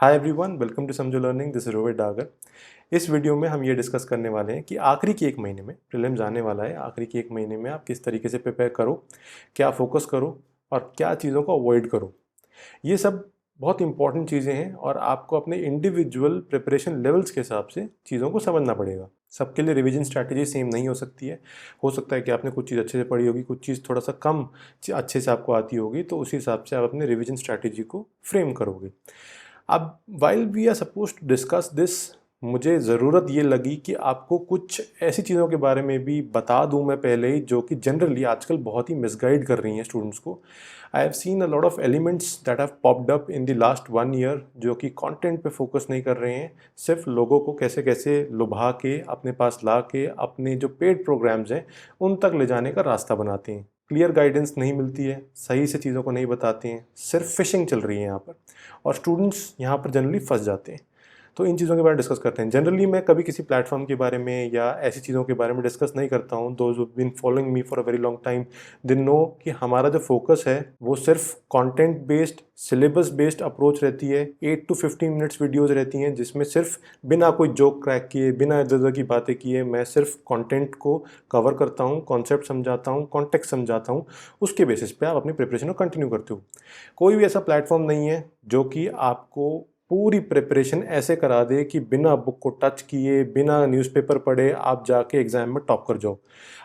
Hi everyone, welcome to समझो learning. This is Rohit Dagar. इस video में हम ये डिस्कस करने वाले हैं कि आखिरी के एक महीने में प्रीलिम्स आने वाला है। आखिरी के एक महीने में आप किस तरीके से प्रिपेयर करो, क्या फोकस करो और क्या चीज़ों को अवॉइड करो। ये सब बहुत इंपॉर्टेंट चीज़ें हैं और आपको अपने इंडिविजुअल प्रिपरेशन लेवल्स के हिसाब से चीज़ों को समझना पड़ेगा। सबके लिए रिवीजन स्ट्रैटेजी सेम नहीं हो सकती है। हो सकता है कि आपने कुछ चीज़ अच्छे से पढ़ी होगी, कुछ चीज़ थोड़ा सा कम अच्छे से आपको आती होगी, तो उसी हिसाब से आप अपने रिवीजन स्ट्रैटेजी को फ्रेम करोगे। अब while we are suppose to discuss this, मुझे ज़रूरत ये लगी कि आपको कुछ ऐसी चीज़ों के बारे में भी बता दूं मैं पहले ही, जो कि जनरली आजकल बहुत ही मिसगाइड कर रही हैं स्टूडेंट्स को। I have seen a lot of elements that have popped up in the last 1 year, जो कि कंटेंट पे फोकस नहीं कर रहे हैं, सिर्फ लोगों को कैसे कैसे लुभा के अपने पास ला के अपने जो पेड प्रोग्राम्स हैं उन तक ले जाने का रास्ता बनाते हैं। क्लियर गाइडेंस नहीं मिलती है, सही से चीज़ों को नहीं बताते हैं, सिर्फ फिशिंग चल रही है यहाँ पर और स्टूडेंट्स यहाँ पर जनरली फंस जाते हैं। तो इन चीज़ों के बारे में डिस्कस करते हैं। जनरली मैं कभी किसी प्लेटफॉर्म के बारे में या ऐसी चीज़ों के बारे में डिस्कस नहीं करता हूँ। Those who been following me for a very long time, they know कि हमारा जो फोकस है वो सिर्फ content based, syllabus based approach रहती है। 8 to 15 मिनट्स वीडियोज़ रहती हैं जिसमें सिर्फ बिना कोई जोक क्रैक किए, बिना इधर उधर की बातें किए, मैं सिर्फ कंटेंट को कवर करता हूँ, कॉन्सेप्ट समझाता हूँ, कॉन्टेक्स्ट समझाता हूँ। उसके बेसिस पे आप अपनी प्रिपरेशन को कंटिन्यू करते हो। कोई भी ऐसा प्लेटफॉर्म नहीं है जो कि आपको पूरी प्रिपरेशन ऐसे करा दे कि बिना बुक को टच किए, बिना न्यूज़पेपर पढ़े आप जाके एग्जाम में टॉप कर जाओ।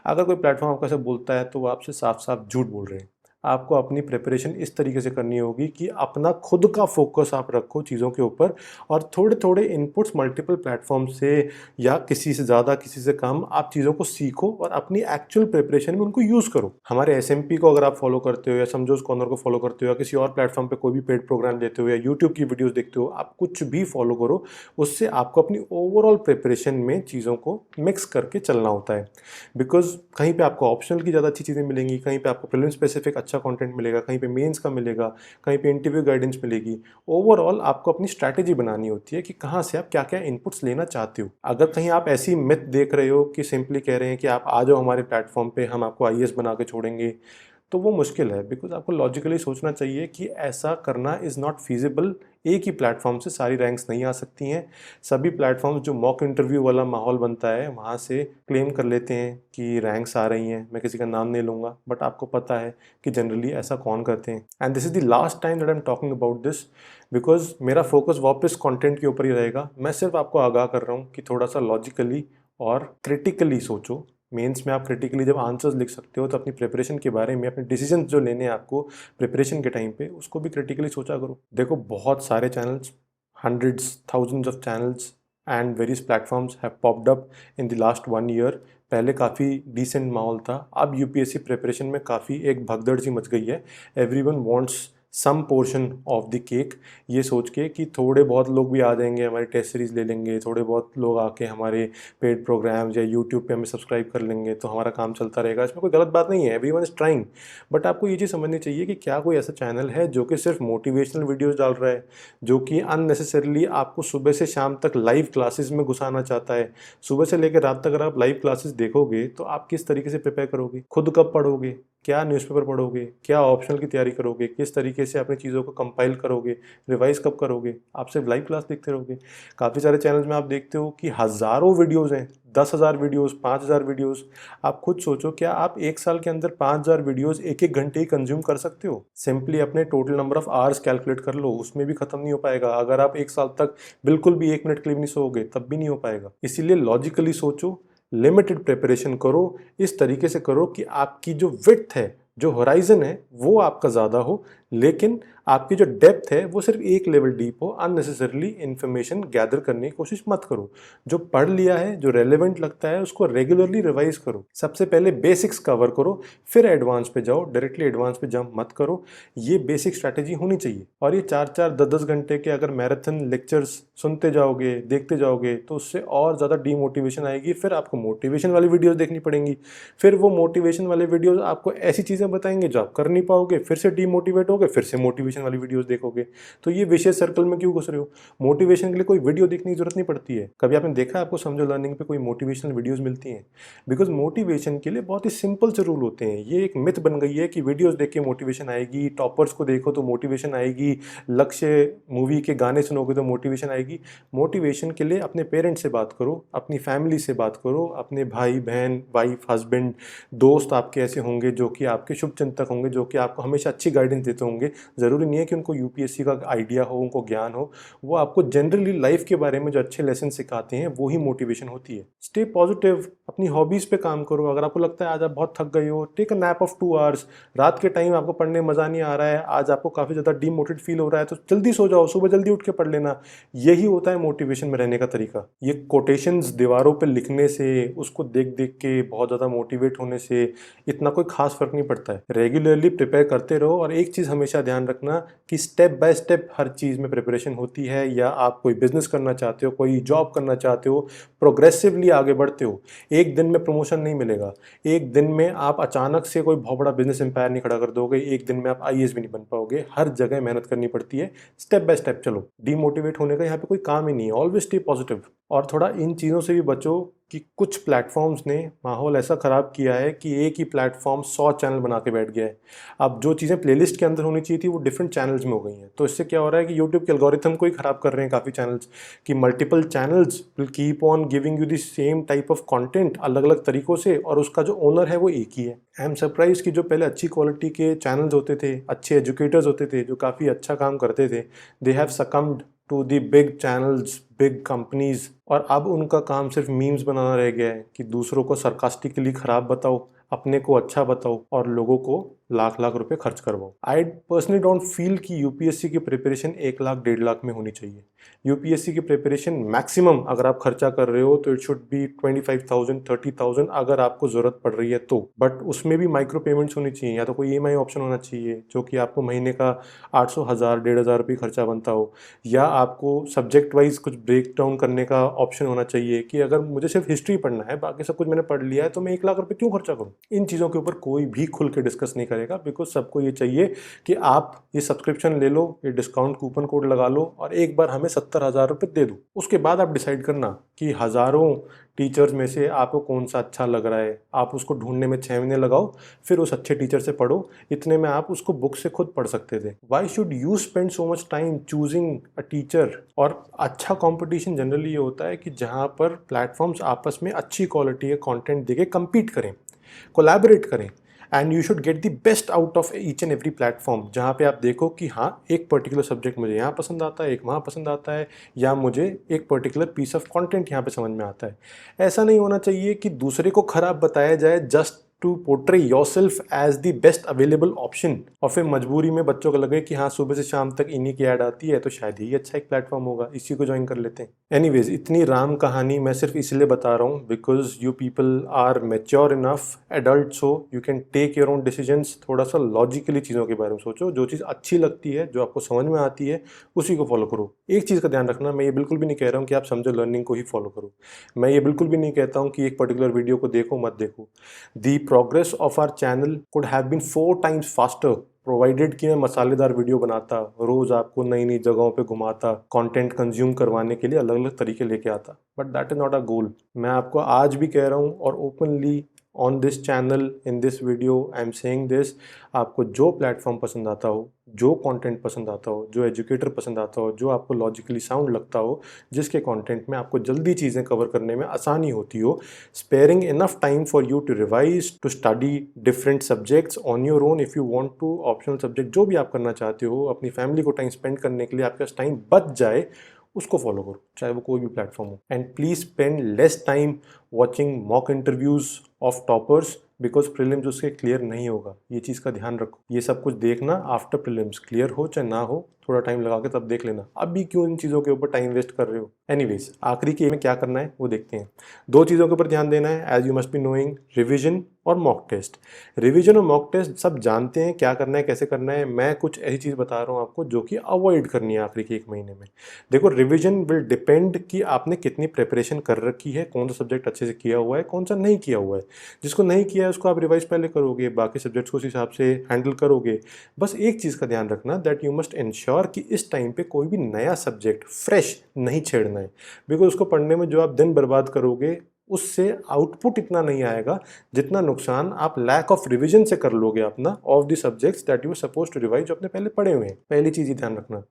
अगर कोई प्लेटफॉर्म आपको ऐसे बोलता है तो वो आपसे साफ साफ झूठ बोल रहे हैं। आपको अपनी प्रिपरेशन इस तरीके से करनी होगी कि अपना खुद का फोकस आप रखो चीज़ों के ऊपर, और थोड़े थोड़े इनपुट्स मल्टीपल प्लेटफॉर्म से या किसी से ज़्यादा किसी से कम आप चीज़ों को सीखो और अपनी एक्चुअल प्रिपरेशन में उनको यूज़ करो। हमारे एसएमपी को अगर आप फॉलो करते हो या समझोस कॉर्नर को फॉलो करते हो या किसी और प्लेटफॉर्म पे कोई भी पेड प्रोग्राम लेते हो या यूट्यूब की वीडियोस देखते हो, आप कुछ भी फॉलो करो, उससे आपको अपनी ओवरऑल प्रिपरेशन में चीज़ों को मिक्स करके चलना होता है। बिकॉज कहीं पे आपको ऑप्शनल की ज़्यादा अच्छी चीज़ें मिलेंगी, कहीं पे आपको प्रीलिम स्पेसिफिक अच्छा कंटेंट मिलेगा, कहीं पे मेंस का मिलेगा, कहीं पे इंटरव्यू गाइडेंस मिलेगी। ओवरऑल आपको अपनी स्ट्रैटेजी बनानी होती है कि कहाँ से आप क्या क्या इनपुट्स लेना चाहते हो। अगर कहीं आप ऐसी मिथ देख रहे हो कि सिंपली कह रहे हैं कि आप आ जाओ हमारे प्लेटफॉर्म पे, हम आपको आईएएस बना के छोड़ेंगे, तो वो मुश्किल है। बिकॉज आपको लॉजिकली सोचना चाहिए कि ऐसा करना इज़ नॉट फीजिबल। एक ही प्लेटफॉर्म से सारी रैंक्स नहीं आ सकती हैं। सभी प्लेटफॉर्म्स जो मॉक इंटरव्यू वाला माहौल बनता है वहाँ से क्लेम कर लेते हैं कि रैंक्स आ रही हैं। मैं किसी का नाम नहीं लूँगा, बट आपको पता है कि जनरली ऐसा कौन करते हैं। And this is the last time that I am talking about this, because मेरा फोकस वापस कंटेंट के ऊपर ही रहेगा। मैं सिर्फ आपको आगाह कर रहा हूँ कि थोड़ा सा लॉजिकली और क्रिटिकली सोचो। मेंस में आप क्रिटिकली जब आंसर्स लिख सकते हो तो अपनी प्रिपरेशन के बारे में, अपने डिसीजंस जो लेने हैं आपको प्रिपरेशन के टाइम पे, उसको भी क्रिटिकली सोचा करो। देखो, बहुत सारे channels, hundreds thousands of channels and various platforms have popped up in the last 1 year. पहले काफ़ी डिसेंट माहौल था, अब यूपीएससी प्रिपरेशन में काफ़ी एक भगदड़ सी मच गई है। Everyone wants some portion of the cake, ये सोच के कि थोड़े बहुत लोग भी आ जाएंगे, हमारी टेस्ट सीरीज ले लेंगे, थोड़े बहुत लोग आके हमारे पेड प्रोग्राम्स या यूट्यूब पे हमें सब्सक्राइब कर लेंगे तो हमारा काम चलता रहेगा। इसमें कोई गलत बात नहीं है, एवरीवन इज ट्राइंग। बट आपको ये चीज़ समझनी चाहिए कि क्या कोई ऐसा चैनल है जो कि सिर्फ मोटिवेशनल वीडियोस डाल रहा है, जो कि अननेसेसरली आपको सुबह से शाम तक लाइव क्लासेस में घुसाना चाहता है। सुबह से लेकर रात तक अगर आप लाइव क्लासेस देखोगे तो आप किस तरीके से प्रिपेयर करोगे, खुद कब पढ़ोगे, क्या न्यूज़पेपर पढ़ोगे, क्या ऑप्शनल की तैयारी करोगे, किस तरीके से अपनी चीज़ों को कंपाइल करोगे, रिवाइज कब करोगे। आप सिर्फ लाइव क्लास देखते रहोगे। काफ़ी सारे चैनल्स में आप देखते हो कि हज़ारों वीडियोज़ हैं, 10,000 वीडियोज़, 5,000 वीडियोज़। आप खुद सोचो, क्या आप एक साल के अंदर 5,000 वीडियोज़ एक एक घंटे ही कंज्यूम कर सकते हो? सिंपली अपने total number of hours calculate कर लो, उसमें भी खत्म नहीं हो पाएगा। अगर आप एक साल तक बिल्कुल भी 1 मिनट के लिए भी नहीं सोओगे तब भी नहीं हो पाएगा। इसीलिए लॉजिकली सोचो, लिमिटेड प्रिपरेशन करो, इस तरीके से करो कि आपकी जो विड्थ है, जो होराइजन है, वो आपका ज़्यादा हो, लेकिन आपकी जो डेप्थ है वो सिर्फ एक लेवल डीप हो। अननेसेसरली इन्फॉर्मेशन गैदर करने की कोशिश मत करो। जो पढ़ लिया है, जो रेलेवेंट लगता है, उसको रेगुलरली रिवाइज करो। सबसे पहले बेसिक्स कवर करो, फिर एडवांस पे जाओ। डायरेक्टली एडवांस पे जंप मत करो। ये बेसिक स्ट्रैटेजी होनी चाहिए। और ये 4-4, 10-10 घंटे के अगर मैराथन लेक्चर्स सुनते जाओगे, देखते जाओगे, तो उससे और ज़्यादा डीमोटिवेशन आएगी। फिर आपको मोटिवेशन वाली वीडियोज़ देखनी पड़ेंगी। फिर वो मोटिवेशन वाले वीडियोज़ आपको ऐसी चीज़ें बताएंगे जो आप कर नहीं पाओगे, फिर से डीमोटिवेट होगे, करोगे फिर से मोटिवेशन वाली वीडियोस देखोगे। तो ये विशेष सर्कल में क्यों घुस रहे हो? मोटिवेशन के लिए कोई वीडियो देखने की जरूरत नहीं पड़ती है। कभी आपने देखा है आपको समझो लर्निंग पे कोई मोटिवेशनल वीडियोस मिलती हैं? बिकॉज मोटिवेशन के लिए बहुत ही सिंपल से रूल होते हैं। ये एक मिथ बन गई है कि वीडियोस देख के मोटिवेशन आएगी, टॉपर्स को देखो तो मोटिवेशन आएगी, लक्ष्य मूवी के गाने सुनोगे तो मोटिवेशन आएगी। मोटिवेशन के लिए अपने पेरेंट्स से बात करो, अपनी फैमिली से बात करो, अपने भाई बहन, वाइफ, हस्बैंड, दोस्त आपके ऐसे होंगे जो कि आपके शुभ चिंतक होंगे, जो कि आपको हमेशा अच्छी गाइडेंस देते होंगे। ज़रूरी नहीं है कि उनको यूपीएससी का आइडिया हो, उनको ज्ञान हो। वो आपको जनरली लाइफ के बारे में जो अच्छे लेसन सिखाते हैं वो ही मोटिवेशन होती है। स्टे पॉजिटिव, अपनी हॉबीज़ पे काम करो। अगर आपको लगता है आज आप बहुत थक गए हो, take a nap of 2 hours. रात के टाइम आपको पढ़ने में मज़ा नहीं आ रहा है, आज आपको काफ़ी ज़्यादा डीमोटिवेटेड फील हो रहा है, तो जल्दी सो जाओ, सुबह जल्दी उठ के पढ़ लेना। यही होता है मोटिवेशन में रहने का तरीका। ये कोटेशंस दीवारों पे लिखने से, उसको देख देख के बहुत ज़्यादा मोटिवेट होने से इतना कोई खास फर्क नहीं पड़ता है। रेगुलरली प्रिपेयर करते रहो और एक चीज़ हमेशा ध्यान रखना कि स्टेप बाय स्टेप हर चीज़ में प्रिपरेशन होती है। या आप कोई बिजनेस करना चाहते हो, कोई जॉब करना चाहते हो, प्रोग्रेसिवली आगे बढ़ते हो, एक दिन में प्रमोशन नहीं मिलेगा, एक दिन में आप अचानक से कोई बहुत बड़ा बिजनेस एम्पायर नहीं खड़ा कर दोगे, एक दिन में आप आईएएस भी नहीं बन पाओगे। हर जगह मेहनत करनी पड़ती है, स्टेप बाय स्टेप चलो। डीमोटिवेट होने का यहाँ पे कोई काम ही नहीं है। Always stay positive. और थोड़ा इन चीज़ों से भी बचो कि कुछ प्लेटफॉर्म्स ने माहौल ऐसा ख़राब किया है कि एक ही प्लेटफॉर्म 100 चैनल बना के बैठ गया है। अब जो चीज़ें प्लेलिस्ट के अंदर होनी चाहिए थी वो डिफरेंट चैनल्स में हो गई हैं। तो इससे क्या हो रहा है कि यूट्यूब के एल्गोरिथम को ही ख़राब कर रहे हैं काफ़ी चैनल्स, कि multiple channels will keep on giving you the same type of content अलग अलग तरीक़ों से, और उसका जो ओनर है वो एक ही है। आई एम सरप्राइज कि जो पहले अच्छी क्वालिटी के चैनल्स होते थे, अच्छे एजुकेटर्स होते थे, जो काफ़ी अच्छा काम करते थे, they have succumbed to the big channels, big companies. और अब उनका काम सिर्फ मीम्स बनाना रह गया है कि दूसरों को सरकास्टिकली ख़राब बताओ, अपने को अच्छा बताओ और लोगों को लाख लाख रुपए खर्च करवाओ। आई पर्सनली डोंट फील कि यूपीएससी की प्रिपरेशन 1 लाख 1.5 लाख में होनी चाहिए। यूपीएससी की प्रिपरेशन मैक्सिमम अगर आप खर्चा कर रहे हो तो इट शुड बी 25,000 30,000 अगर आपको ज़रूरत पड़ रही है तो। बट उसमें भी माइक्रो पेमेंट्स होनी चाहिए, या तो कोई ईएमआई ऑप्शन होना चाहिए जो कि आपको महीने का 800 1000 1,500 रुपये खर्चा बनता हो, या आपको सब्जेक्ट वाइज कुछ ब्रेक डाउन करने का ऑप्शन होना चाहिए कि अगर मुझे सिर्फ हिस्ट्री पढ़ना है, बाकी सब कुछ मैंने पढ़ लिया है, तो मैं 1 लाख रुपये क्यों खर्चा करूँ। इन चीज़ों के ऊपर कोई भी खुल के डिस्कस नहीं करेगा, बिकॉज सबको ये चाहिए कि आप ये सब्सक्रिप्शन ले लो, ये डिस्काउंट कूपन कोड लगा लो और एक बार हमें 70,000 रुपये दे दो। उसके बाद आप डिसाइड करना कि हज़ारों टीचर्स में से आपको कौन सा अच्छा लग रहा है, आप उसको ढूंढने में 6 महीने लगाओ, फिर उस अच्छे टीचर से पढ़ो। इतने में आप उसको बुक से खुद पढ़ सकते थे। Why should you spend so much time choosing a teacher. और अच्छा कंपटीशन जनरली ये होता है कि जहाँ पर प्लेटफॉर्म्स आपस में अच्छी क्वालिटी के कंटेंट देके compete करें, कोलैबोरेट करें, and you should get the best out of each and every platform. जहाँ पे आप देखो कि हाँ, एक पर्टिकुलर सब्जेक्ट मुझे यहाँ पसंद आता है, एक वहाँ पसंद आता है, या मुझे एक पर्टिकुलर पीस ऑफ कंटेंट यहाँ पे समझ में आता है। ऐसा नहीं होना चाहिए कि दूसरे को खराब बताया जाए just to portray yourself as the best available option, और फिर मजबूरी में बच्चों को लगे कि हाँ सुबह से शाम तक इन्हीं की ऐड आती है तो शायद ही अच्छा एक प्लेटफॉर्म होगा, इसी को ज्वाइन कर लेते हैं। एनीवेज, इतनी राम कहानी मैं सिर्फ इसलिए बता रहा हूँ because you people are mature enough, adult हो, you can take your own decisions. थोड़ा सा लॉजिकली चीज़ों के बारे में सोचो, जो चीज़ अच्छी लगती है, जो आपको समझ में आती है, उसी को फॉलो करो। एक चीज़ का ध्यान रखना, मैं ये बिल्कुल भी नहीं कह रहा हूँ कि आप समझो लर्निंग को ही फॉलो करो। मैं ये बिल्कुल भी नहीं कहता हूँ कि एक पर्टिकुलर वीडियो को देखो मत देखो। The progress of our channel could have been 4 times faster provided कि मैं मसालेदार वीडियो बनाता, रोज आपको नई नई जगहों पे घुमाता, कंटेंट कंज्यूम करवाने के लिए अलग अलग तरीके लेके आता। But that is not a goal. मैं आपको आज भी कह रहा हूँ और openly on this channel in this video I am saying this, आपको जो प्लेटफॉर्म पसंद आता हो, जो कंटेंट पसंद आता हो, जो एजुकेटर पसंद आता हो, जो आपको लॉजिकली साउंड लगता हो, जिसके कंटेंट में आपको जल्दी चीज़ें कवर करने में आसानी होती हो, sparing enough time for you to revise, to study different subjects on your own if you want to, optional subject जो भी आप करना चाहते हो, अपनी फैमिली को टाइम स्पेंड करने के लिए आपके पास टाइम बच जाए, उसको फॉलो करो, चाहे वो कोई भी प्लेटफॉर्म हो। And please spend less time watching mock interviews of toppers because prelims उसके क्लियर नहीं होगा। ये चीज़ का ध्यान रखो। ये सब कुछ देखना आफ्टर प्रीलिम्स, क्लियर हो चाहे ना हो, थोड़ा टाइम लगा के तब देख लेना। अभी क्यों इन चीज़ों के ऊपर टाइम वेस्ट कर रहे हो। एनीवेज, आखिरी के में क्या करना है वो देखते हैं। 2 चीज़ों के ऊपर ध्यान देना है, as you must be knowing, revision और मॉक टेस्ट। रिविजन और मॉक टेस्ट सब जानते हैं क्या करना है, कैसे करना है। मैं कुछ ऐसी चीज़ बता रहा हूँ आपको जो कि अवॉइड करनी है आखिरी के 1 महीने में। देखो, रिविजन विल डिपेंड कि आपने कितनी प्रिपरेशन कर रखी है, कौन सा सब्जेक्ट अच्छे अच्छे से किया हुआ है, कौन सा नहीं किया हुआ है। जिसको नहीं किया है उसको आप रिवाइज पहले करोगे, बाकी सब्जेक्ट्स को उस हिसाब से हैंडल करोगे। बस एक चीज़ का ध्यान रखना, दैट यू मस्ट इंश्योर कि इस टाइम पे कोई भी नया सब्जेक्ट फ्रेश नहीं छेड़ना है, बिकॉज उसको पढ़ने में जो आप दिन बर्बाद करोगे उससे आउटपुट इतना नहीं आएगा जितना नुकसान आप लैक ऑफ रिवीजन से कर लोगे अपना of the subjects that you are suppose to revise, जो आपने पहले पढ़े हुए हैं। पहली चीज़ ये ध्यान रखना।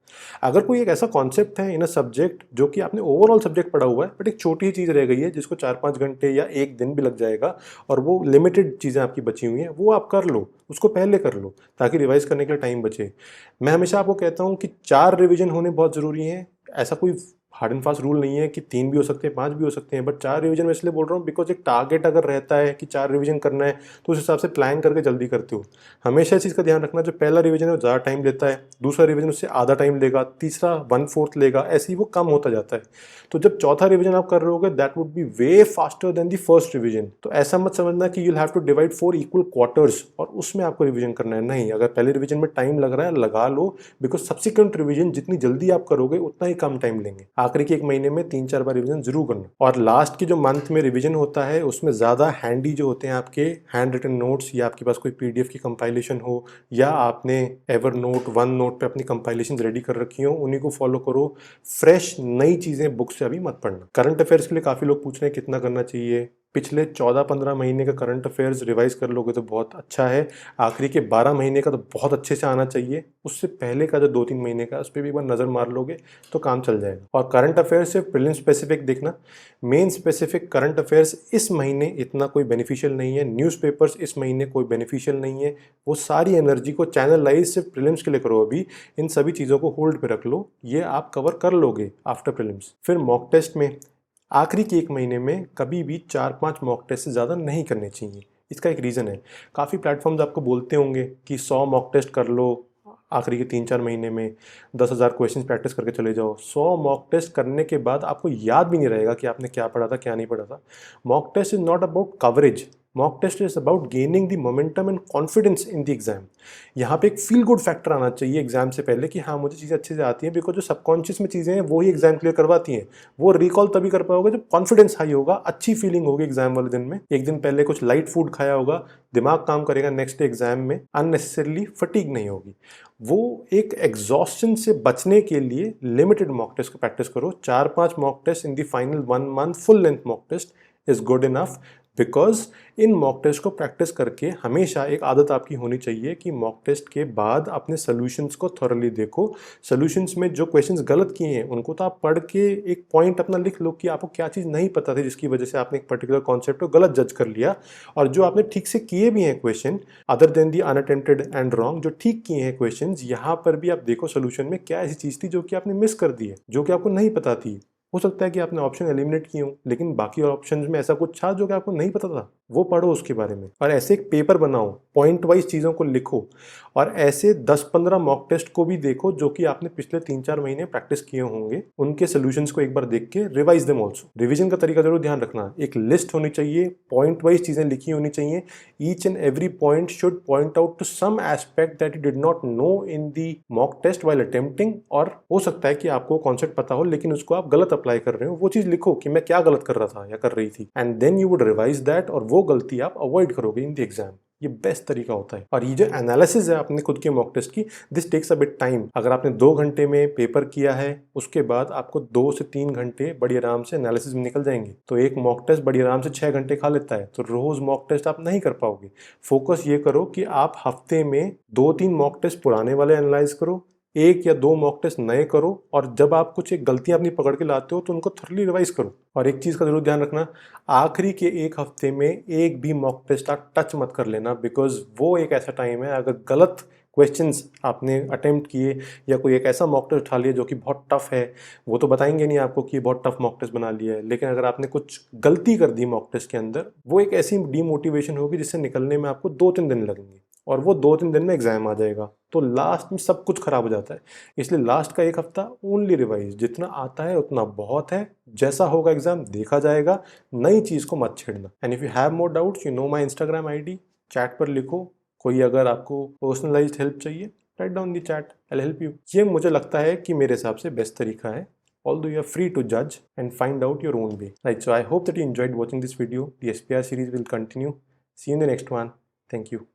अगर कोई एक ऐसा कॉन्सेप्ट है इन अ सब्जेक्ट जो कि आपने ओवरऑल सब्जेक्ट पढ़ा हुआ है बट एक छोटी चीज़ रह गई है जिसको 4-5 घंटे या एक दिन भी लग जाएगा और वो लिमिटेड चीज़ें आपकी बची हुई हैं, वो आप कर लो, उसको पहले कर लो ताकि रिवाइज करने के लिए टाइम बचे। मैं हमेशा आपको कहता हूँ कि 4 रिवीजन होने बहुत ज़रूरी हैं। ऐसा कोई हार्ड एंड फास्ट रूल नहीं है कि 3 भी हो सकते हैं, 5 भी हो सकते हैं, बट 4 रिवीजन मैं इसलिए बोल रहा हूँ बिकॉज एक टारगेट अगर रहता है कि 4 रिवीजन करना है तो उस हिसाब से प्लान करके जल्दी करते हो। हमेशा इस चीज़ का ध्यान रखना, जो पहला रिवीजन है वो ज़्यादा टाइम लेता है, दूसरा रिवीजन उससे आधा टाइम लेगा, तीसरा 1/4 लेगा, ऐसे ही वो कम होता जाता है। तो जब चौथा रिवीजन आप कर रहे होगे that would be way faster than the first revision. तो ऐसा मत समझना कि you'll have to divide 4 equal quarters और उसमें आपको रिवीजन करना है, नहीं। अगर पहले रिवीजन में टाइम लग रहा है लगा लो, बिकॉज सब्सिक्वेंट रिवीजन जितनी जल्दी आप करोगे उतना ही कम टाइम लेंगे। आखिरी के 1 महीने में 3-4 बार रिवीजन जरूर करना। और लास्ट के जो मंथ में रिवीजन होता है उसमें ज़्यादा हैंडी जो होते हैं आपके हैंड रिटन नोट्स, या आपके पास कोई पीडीएफ की कंपाइलेशन हो, या आपने एवर नोट, वन नोट पे अपनी कंपाइलेशन रेडी कर रखी हो, उन्हीं को फॉलो करो। फ्रेश नई चीज़ें बुक से अभी मत पढ़ना। करंट अफेयर्स के लिए काफ़ी लोग पूछ रहे हैं कितना करना चाहिए। पिछले 14-15 महीने का करंट अफेयर्स रिवाइज कर लोगे तो बहुत अच्छा है। आखिरी के 12 महीने का तो बहुत अच्छे से आना चाहिए। उससे पहले का जो 2-3 महीने का उस पर भी एक बार नज़र मार लोगे तो काम चल जाएगा। और करंट अफेयर्स सिर्फ प्रीलिम स्पेसिफिक देखना, मेन स्पेसिफिक करंट अफेयर्स इस महीने इतना कोई बेनिफिशियल नहीं है, न्यूज़पेपर्स इस महीने कोई बेनिफिशियल नहीं है। वो सारी एनर्जी को चैनलाइज सिर्फ प्रीलिम्स के लिए करो। अभी इन सभी चीज़ों को होल्ड पे रख लो, ये आप कवर कर लोगे आफ्टर प्रीलिम्स। फिर मॉक टेस्ट में आखिरी के 1 महीने में कभी भी 4-5 मॉक टेस्ट से ज़्यादा नहीं करने चाहिए। इसका एक रीज़न है, काफ़ी प्लेटफॉर्म्स आपको बोलते होंगे कि 100 मॉक टेस्ट कर लो आखिरी के 3-4 महीने में, 10,000 क्वेश्चन प्रैक्टिस करके चले जाओ। 100 मॉक टेस्ट करने के बाद आपको याद भी नहीं रहेगा कि आपने क्या पढ़ा था क्या नहीं पढ़ा था। Mock test is not about coverage, mock test is about gaining the momentum and confidence in the exam. यहाँ पे एक फील गुड फैक्टर आना चाहिए एग्जाम से पहले कि हाँ मुझे चीज़ें अच्छे से आती हैं, बिकॉज जो सबकॉन्शियस में चीज़ें हैं वो ही एग्जाम क्लियर करवाती हैं। वो रिकॉल तभी कर पाओगे जब कॉन्फिडेंस हाई होगा, अच्छी फीलिंग होगी एग्जाम वाले दिन में। एक दिन पहले कुछ लाइट फूड खाया होगा, दिमाग काम करेगा नेक्स्ट डे एग्जाम में, अननेसेसरली फटीग नहीं होगी। वो एक एग्जॉस्शन से बचने के लिए लिमिटेड मॉक टेस्ट को प्रैक्टिस करो। 4-5 mock test in the final 1 month full length mock test is good enough, because in mock test को प्रैक्टिस करके हमेशा एक आदत आपकी होनी चाहिए कि मॉक टेस्ट के बाद अपने सॉल्यूशंस को थॉरली देखो। सॉल्यूशंस में जो क्वेश्चंस गलत किए हैं उनको तो आप पढ़ के एक पॉइंट अपना लिख लो कि आपको क्या चीज़ नहीं पता थी जिसकी वजह से आपने एक पर्टिकुलर कॉन्सेप्ट को गलत जज कर लिया। और जो आपने ठीक से किए भी हैं question, other than the unattempted and wrong, जो ठीक किए हैं क्वेश्चन, यहाँ पर भी आप देखो सोल्यूशन में क्या ऐसी चीज़ थी जो कि आपने मिस कर दी है, जो कि आपको नहीं पता थी। हो सकता है कि आपने ऑप्शन एलिमिनेट किए हो, लेकिन बाकी ऑप्शंस में ऐसा कुछ था जो कि आपको नहीं पता था, वो पढ़ो उसके बारे में। और ऐसे एक पेपर बनाओ, पॉइंट वाइज चीज़ों को लिखो, और ऐसे 10-15 मॉक टेस्ट को भी देखो जो कि आपने पिछले 3-4 महीने प्रैक्टिस किए होंगे, उनके सोल्यूशंस को एक बार देख के रिवाइज देम ऑल्सो। रिविजन का तरीका जरूर ध्यान रखना, एक लिस्ट होनी चाहिए, पॉइंट वाइज चीज़ें लिखी होनी चाहिए। Each and every point should point out to some aspect that you did not know in the mock test while attempting. और हो सकता है कि आपको कॉन्सेप्ट पता हो लेकिन उसको आप गलत अप्लाई कर रहे हो, वो चीज़ लिखो कि मैं क्या गलत कर रहा था या कर रही थी, and then you would revise that, और वो गलती आप अवॉइड करोगे इन द एग्जाम। ये बेस्ट तरीका होता है। और ये जो एनालिसिस है अपने खुद के मॉक टेस्ट की, this takes a bit time. अगर आपने 2 घंटे में पेपर किया है, उसके बाद आपको 2 से 3 घंटे बड़ी आराम से एनालिसिस में निकल जाएंगे। तो एक मॉक टेस्ट बड़ी आराम से 6 घंटे खा लेता है, तो रोज मॉक टेस्ट आप नहीं कर पाओगे। फोकस ये करो कि आप हफ्ते में 2-3 मॉक टेस्ट पुराने वाले एनालाइज करो, 1 या 2 मॉक टेस्ट नए करो, और जब आप कुछ एक गलतियां अपनी पकड़ के लाते हो तो उनको थोड़ी रिवाइज करो। और एक चीज़ का जरूर ध्यान रखना, आखिरी के 1 हफ्ते में एक भी मॉक टेस्ट आप टच मत कर लेना, बिकॉज वो एक ऐसा टाइम है, अगर गलत क्वेश्चंस आपने अटेम्प्ट किए या कोई एक ऐसा मॉक टेस्ट उठा लिया जो कि बहुत टफ है, वो तो बताएंगे नहीं आपको कि बहुत टफ मॉक टेस्ट बना लिया है, लेकिन अगर आपने कुछ गलती कर दी मॉक टेस्ट के अंदर, वो एक ऐसी डीमोटिवेशन होगी जिससे निकलने में आपको 2-3 दिन लगेंगे, और वो 2-3 दिन में एग्जाम आ जाएगा, तो लास्ट में सब कुछ खराब हो जाता है। इसलिए लास्ट का 1 हफ्ता ओनली रिवाइज, जितना आता है उतना बहुत है, जैसा होगा एग्जाम देखा जाएगा, नई चीज़ को मत छेड़ना। And if you have more doubts, you know my Instagram ID, chat पर लिखो। कोई अगर आपको पर्सनलाइज्ड हेल्प चाहिए, write down the chat, I will help you. ये मुझे लगता है कि मेरे हिसाब से बेस्ट तरीका है although you are free to judge and find out your own way. Right, so I hope that you enjoyed watching this video. The SPR series will continue. See you in the next one. Thank you.